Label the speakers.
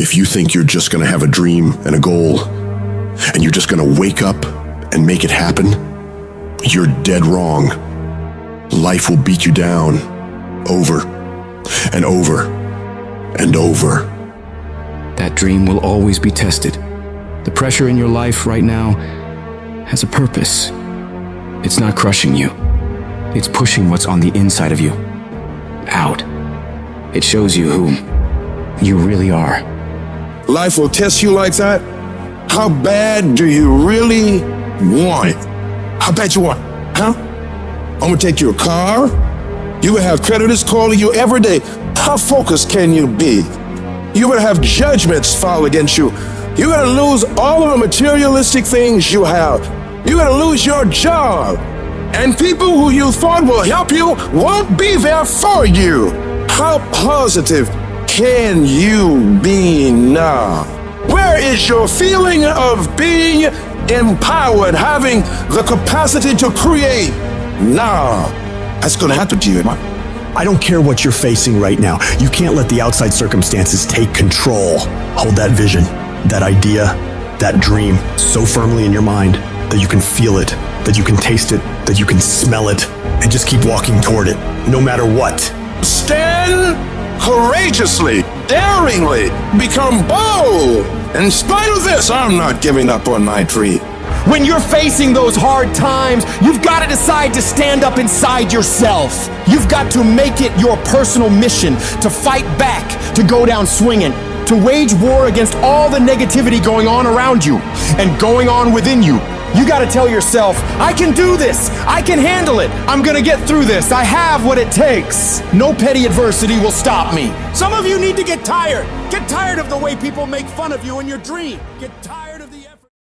Speaker 1: If you think you're just gonna have a dream and a goal, and you're just gonna wake up and make it happen, you're dead wrong. Life will beat you down over and over and over.
Speaker 2: That dream will always be tested. The pressure in your life right now has a purpose. It's not crushing you. It's pushing what's on the inside of you out. It shows you who you really are.
Speaker 3: Life will test you like that? How bad do you really want it? How bad you want it, huh? I'm gonna take your car. You will have creditors calling you every day. How focused can you be? You will have judgments filed against you. You're gonna lose all of the materialistic things you have. You're gonna lose your job. And people who you thought will help you won't be there for you. How positive can you be now? Where is your feeling of being empowered, having the capacity to create now? That's gonna happen to you, man.
Speaker 4: I don't care what you're facing right now. You can't let the outside circumstances take control. Hold that vision, that idea, that dream so firmly in your mind that you can feel it, that you can taste it, that you can smell it, and just keep walking toward it, no matter what.
Speaker 3: Stand courageously, daringly, become bold. In spite of this, I'm not giving up on my dream.
Speaker 5: When you're facing those hard times, you've got to decide to stand up inside yourself. You've got to make it your personal mission to fight back, to go down swinging, to wage war against all the negativity going on around you and going on within you. You got to tell yourself, I can do this. I can handle it. I'm going to get through this. I have what it takes. No petty adversity will stop me. Some of you need to get tired. Get tired of the way people make fun of you in your dream. Get tired